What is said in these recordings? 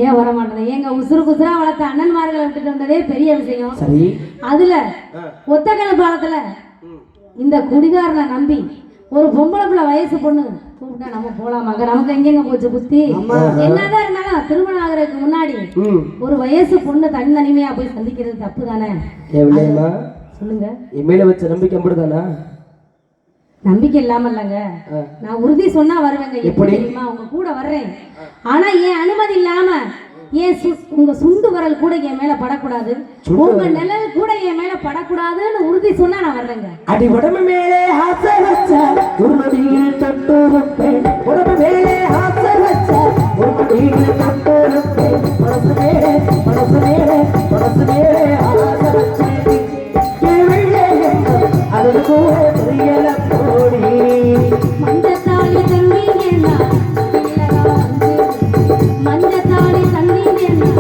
ஏன் வர மாட்டேன்? எங்க உசுறு குசுரா வளர்த்த அண்ணன்மார்களை விட்டுட்டு வந்ததே பெரிய விஷயம். சரி, அதுல ஒத்தக்கல பாலத்துல இந்த குடிகாரனை நம்பி ஒரு பொம்பளை பிள்ளை வயசு பொண்ணு கூப்பிட்டா நம்ம போலாமாங்க? நமக்கு எங்கெங்க போச்சு புத்தி? என்னதான் இருந்தாலும் திருமணம் ஆகிறதுக்கு முன்னாடி ஒரு வயசு பொண்ணு தனிமையா போய் சந்திக்கிறது தப்பு தானே? சொல்லுங்க. என் மேல வச்ச நம்பிக்கை அப்படிதானா? நம்பிக்கை இல்லாம இல்லங்க, நான் உறுதி சொன்னா வருவேங்க. எப்படி தெரியுமா? உங்க கூட வர்றேன், ஆனா என் அனுமதி இல்லாம உங்க சுண்டு வரல் கூட என் மேல படக்கூடாது, உங்க நிழல் கூட என் மேல படக்கூடாதுன்னு உறுதி சொன்னா நான் வர்றேங்க. அடி உடம்பு மேலே ஆசை வச்சா உருமடியில் தொட்டுருப்பேன், உடம்பு மேலே ஆசை வச்சா உருமடியில் தொட்டுருப்பேன், மனசு மேலே மனசு மேலே மனசு மேலே ஆசை வச்சேன் அது கூட தெரியல போடி. மஞ்சத்தாளி தந்தீங்கன்னா மஞ்சத்தாளி தந்தீங்கன்னா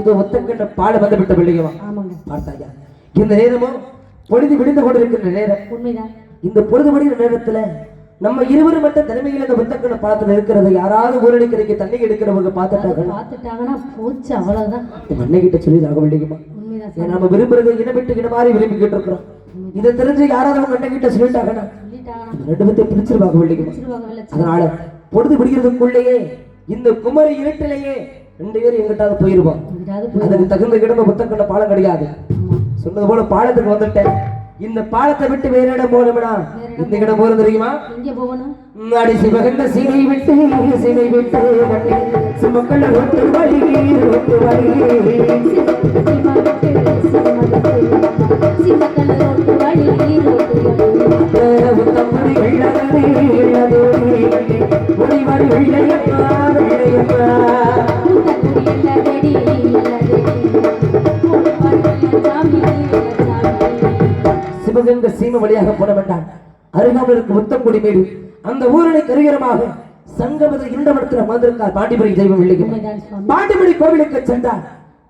இது ஒத்தக்கண்ட பாட வந்துவிட்ட பிள்ளைகவா பார்த்தாயா? இந்த நேரமும் பொழுது விடுந்து கொண்டிருக்கின்ற நேரம். உண்மைதான். இந்த பொழுது விடுகிற நேரத்துல நம்ம இருவரும் மட்டும் தலைமையில் இந்த ஒத்தக்கண்ட பாலத்துல இருக்கிறத யாராவது ஊரடிக்கிறதுக்கு தண்ணி எடுக்கிறவங்க பார்த்துட்டாங்கன்னா போச்சு, அவ்வளவுதான். அன்னைகிட்ட சொல்லி ஆக பிள்ளைகமா, நம்ம விரும்புறது இன விட்டு இன மாதிரி விரும்பிக்கிட்டு இருக்கிறோம். இதை தெரிஞ்சு யாராவது அவங்க அன்னைகிட்ட சொல்லிட்டாங்கன்னா ரெண்டு பேர்த்தை பிடிச்சிருவாங்க பிள்ளைகமா. அதனால பொழுது விடுகிறதுக்குள்ளேயே இந்த குமரி இருட்டிலேயே ரெண்டு பேரும் எங்கிட்டாவது போயிருவோம். அதுக்கு தகுந்த கிடமை புத்தக்கண்ட பாலம் கிடையாது. சொன்னது போல பாலத்துக்கு வந்துட்டேன். இந்த பாலத்தை விட்டு வேற இடம் போகணும்னா இந்த இடம் போறது தெரியுமா? அடி சிவகண்ட சீனை விட்டு சீனை விட்டு சிமக்கல்ல ஒட்டு வழி ஒட்டு வழி உத்தம்படி வெள்ளதே ஒளிவடி வெள்ளையப்பா வெள்ளையப்பா சிவகங்க சீம வழியாக போட வேண்டாம். அருகாமல் இருக்கும் முத்தங்குடி மேடு அந்த ஊரனை கருகரமாக சங்கமத இரண்டமடத்தில் அமர்ந்திருக்கார் பாண்டிமணி தெய்வம் இல்லையும். பாண்டிமணி கோவிலுக்கு சென்றார்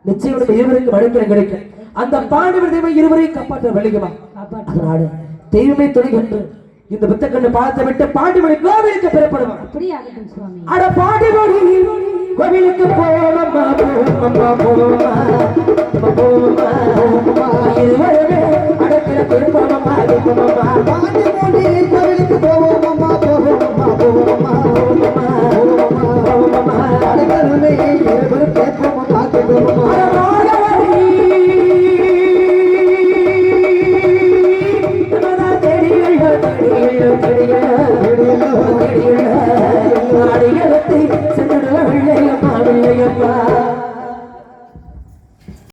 நிச்சயம் இருவருக்கு வழக்கில் கிடைக்கும். அந்த பாண்டிமணி தெய்வம் இருவரையும் காப்பாற்ற விளையுமா? அதனால தெய்வமே துணைகொண்டு இந்த புத்தக்கண்ணு பாலத்தை விட்டு பாண்டிமணி கோவிலுக்கு பெறப்படுவார். அட பாண்டிமணி கோவிலுக்கு போவோமா போவோமா போவோமா